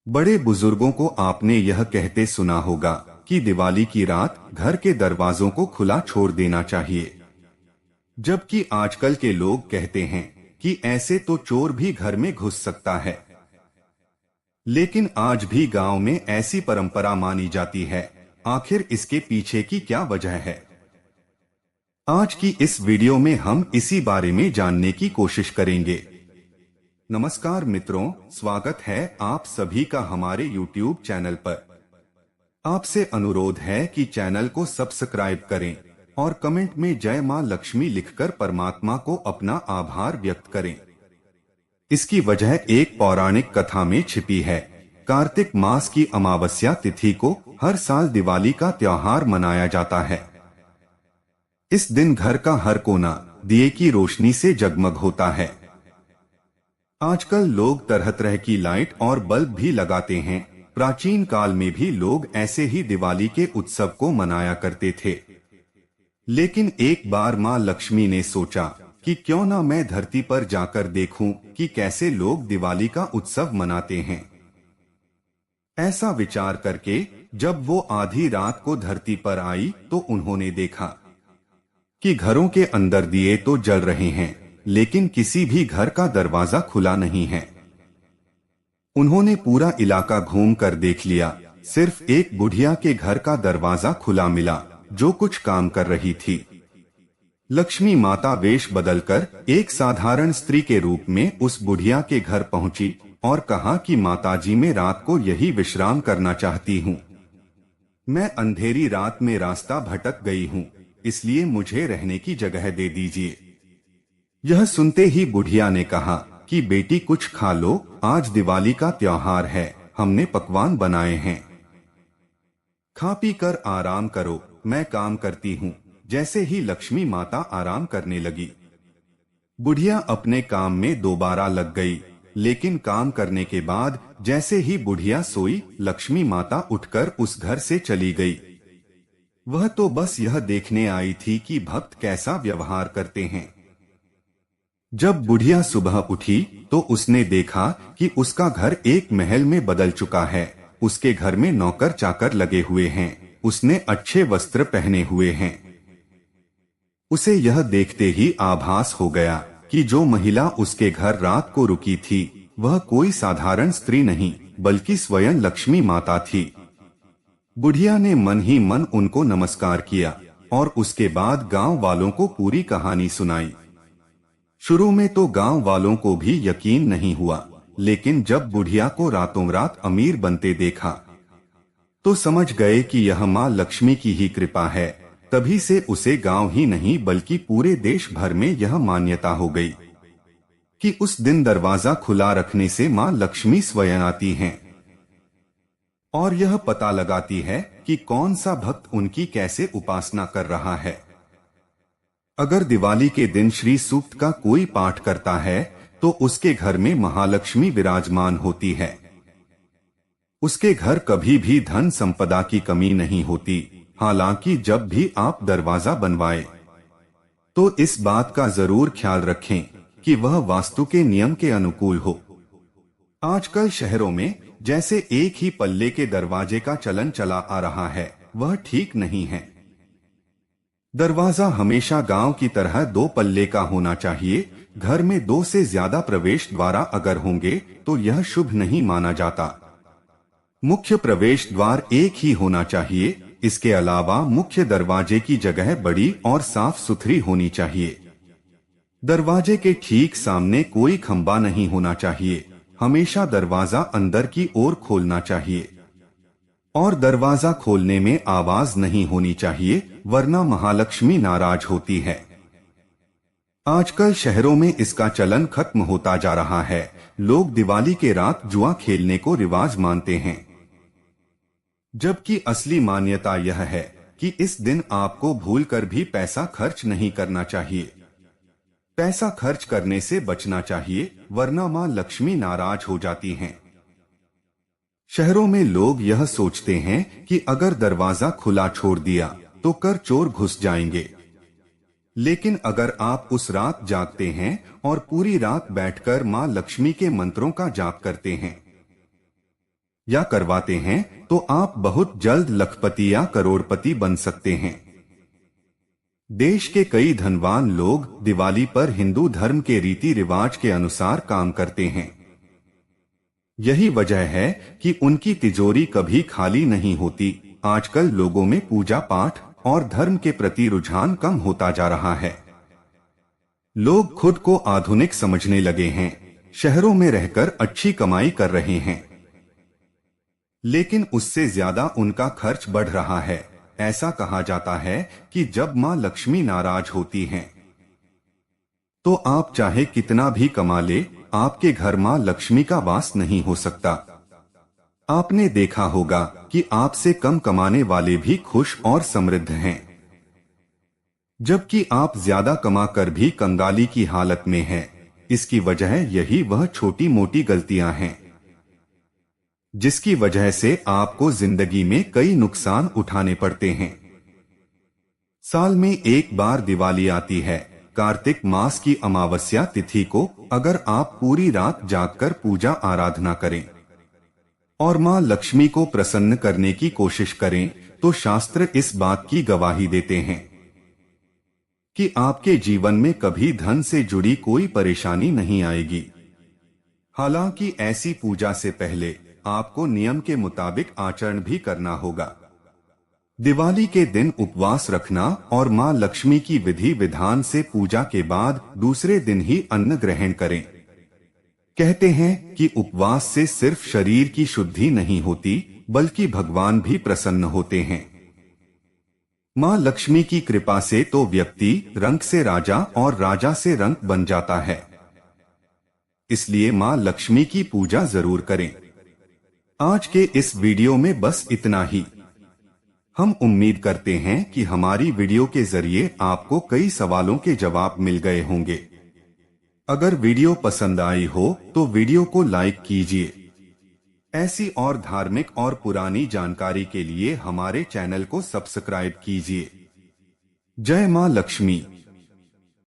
बड़े बुजुर्गों को आपने यह कहते सुना होगा कि दिवाली की रात घर के दरवाजों को खुला छोड़ देना चाहिए। जबकि आजकल के लोग कहते हैं कि ऐसे तो चोर भी घर में घुस सकता है। लेकिन आज भी गांव में ऐसी परंपरा मानी जाती है। आखिर इसके पीछे की क्या वजह है? आज की इस वीडियो में हम इसी बारे में जानने की कोशिश करेंगे। नमस्कार मित्रों, स्वागत है आप सभी का हमारे YouTube चैनल पर। आपसे अनुरोध है कि चैनल को सब्सक्राइब करें और कमेंट में जय मां लक्ष्मी लिखकर परमात्मा को अपना आभार व्यक्त करें। इसकी वजह एक पौराणिक कथा में छिपी है। कार्तिक मास की अमावस्या तिथि को हर साल दिवाली का त्योहार मनाया जाता है। इस दिन घर का हर कोना दिए की रोशनी से जगमग होता है। आजकल लोग तरह तरह की लाइट और बल्ब भी लगाते हैं। प्राचीन काल में भी लोग ऐसे ही दिवाली के उत्सव को मनाया करते थे। लेकिन एक बार मां लक्ष्मी ने सोचा कि क्यों ना मैं धरती पर जाकर देखूं कि कैसे लोग दिवाली का उत्सव मनाते हैं। ऐसा विचार करके जब वो आधी रात को धरती पर आई तो उन्होंने देखा कि घरों के अंदर दिए तो जल रहे हैं, लेकिन किसी भी घर का दरवाजा खुला नहीं है। उन्होंने पूरा इलाका घूम कर देख लिया, सिर्फ एक बुढ़िया के घर का दरवाजा खुला मिला जो कुछ काम कर रही थी। लक्ष्मी माता वेश बदलकर एक साधारण स्त्री के रूप में उस बुढ़िया के घर पहुंची और कहा कि माताजी, मैं रात को यही विश्राम करना चाहती हूँ। मैं अंधेरी रात में रास्ता भटक गई हूँ, इसलिए मुझे रहने की जगह दे दीजिए। यह सुनते ही बुढ़िया ने कहा कि बेटी कुछ खा लो, आज दिवाली का त्योहार है, हमने पकवान बनाए हैं। खा पी कर आराम करो, मैं काम करती हूँ। जैसे ही लक्ष्मी माता आराम करने लगी, बुढ़िया अपने काम में दोबारा लग गई। लेकिन काम करने के बाद जैसे ही बुढ़िया सोई, लक्ष्मी माता उठकर उस घर से चली गई। वह तो बस यह देखने आई थी कि भक्त कैसा व्यवहार करते हैं। जब बुढ़िया सुबह उठी तो उसने देखा कि उसका घर एक महल में बदल चुका है। उसके घर में नौकर चाकर लगे हुए हैं, उसने अच्छे वस्त्र पहने हुए हैं। उसे यह देखते ही आभास हो गया कि जो महिला उसके घर रात को रुकी थी वह कोई साधारण स्त्री नहीं बल्कि स्वयं लक्ष्मी माता थी। बुढ़िया ने मन ही मन उनको नमस्कार किया और उसके बाद गांव वालों को पूरी कहानी सुनाई। शुरू में तो गांव वालों को भी यकीन नहीं हुआ, लेकिन जब बुढ़िया को रातों रात अमीर बनते देखा तो समझ गए कि यह मां लक्ष्मी की ही कृपा है। तभी से उसे गांव ही नहीं बल्कि पूरे देश भर में यह मान्यता हो गई कि उस दिन दरवाजा खुला रखने से मां लक्ष्मी स्वयं आती हैं और यह पता लगाती है कि कौन सा भक्त उनकी कैसे उपासना कर रहा है। अगर दिवाली के दिन श्री सूक्त का कोई पाठ करता है तो उसके घर में महालक्ष्मी विराजमान होती है। उसके घर कभी भी धन संपदा की कमी नहीं होती। हालांकि जब भी आप दरवाजा बनवाएं तो इस बात का जरूर ख्याल रखें कि वह वास्तु के नियम के अनुकूल हो। आजकल शहरों में जैसे एक ही पल्ले के दरवाजे का चलन चला आ रहा है, वह ठीक नहीं है। दरवाजा हमेशा गांव की तरह दो पल्ले का होना चाहिए। घर में दो से ज्यादा प्रवेश द्वार अगर होंगे तो यह शुभ नहीं माना जाता। मुख्य प्रवेश द्वार एक ही होना चाहिए। इसके अलावा मुख्य दरवाजे की जगह बड़ी और साफ सुथरी होनी चाहिए। दरवाजे के ठीक सामने कोई खंबा नहीं होना चाहिए। हमेशा दरवाजा अंदर की ओर खोलना चाहिए और दरवाजा खोलने में आवाज नहीं होनी चाहिए, वरना महालक्ष्मी नाराज होती है। आजकल शहरों में इसका चलन खत्म होता जा रहा है। लोग दिवाली के रात जुआ खेलने को रिवाज मानते हैं, जबकि असली मान्यता यह है कि इस दिन आपको भूलकर भी पैसा खर्च नहीं करना चाहिए। पैसा खर्च करने से बचना चाहिए, वरना मां लक्ष्मी नाराज हो जाती हैं। शहरों में लोग यह सोचते हैं कि अगर दरवाजा खुला छोड़ दिया तो कर चोर घुस जाएंगे। लेकिन अगर आप उस रात जागते हैं और पूरी रात बैठकर मां लक्ष्मी के मंत्रों का जाप करते हैं या करवाते हैं तो आप बहुत जल्द लखपति या करोड़पति बन सकते हैं। देश के कई धनवान लोग दिवाली पर हिंदू धर्म के रीति रिवाज के अनुसार काम करते हैं। यही वजह है कि उनकी तिजोरी कभी खाली नहीं होती। आजकल लोगों में पूजा पाठ और धर्म के प्रति रुझान कम होता जा रहा है। लोग खुद को आधुनिक समझने लगे हैं, शहरों में रहकर अच्छी कमाई कर रहे हैं, लेकिन उससे ज्यादा उनका खर्च बढ़ रहा है। ऐसा कहा जाता है कि जब मां लक्ष्मी नाराज होती हैं, तो आप चाहे कितना भी कमा ले, आपके घर मां लक्ष्मी का वास नहीं हो सकता। आपने देखा होगा कि आपसे कम कमाने वाले भी खुश और समृद्ध हैं, जबकि आप ज्यादा कमाकर भी कंगाली की हालत में हैं। इसकी वजह यही वह छोटी मोटी गलतियां हैं, जिसकी वजह से आपको जिंदगी में कई नुकसान उठाने पड़ते हैं। साल में एक बार दिवाली आती है, कार्तिक मास की अमावस्या तिथि को। अगर आप पूरी रात जागकर पूजा आराधना करें और मां लक्ष्मी को प्रसन्न करने की कोशिश करें, तो शास्त्र इस बात की गवाही देते हैं कि आपके जीवन में कभी धन से जुड़ी कोई परेशानी नहीं आएगी। हालांकि ऐसी पूजा से पहले आपको नियम के मुताबिक आचरण भी करना होगा। दिवाली के दिन उपवास रखना और मां लक्ष्मी की विधि विधान से पूजा के बाद दूसरे दिन ही अन्न ग्रहण करें। कहते हैं कि उपवास से सिर्फ शरीर की शुद्धि नहीं होती, बल्कि भगवान भी प्रसन्न होते हैं। मां लक्ष्मी की कृपा से तो व्यक्ति रंक से राजा और राजा से रंक बन जाता है। इसलिए मां लक्ष्मी की पूजा जरूर करें। आज के इस वीडियो में बस इतना ही। हम उम्मीद करते हैं कि हमारी वीडियो के जरिए आपको कई सवालों के जवाब मिल गए होंगे। अगर वीडियो पसंद आई हो तो वीडियो को लाइक कीजिए। ऐसी और धार्मिक और पुरानी जानकारी के लिए हमारे चैनल को सब्सक्राइब कीजिए। जय मां लक्ष्मी।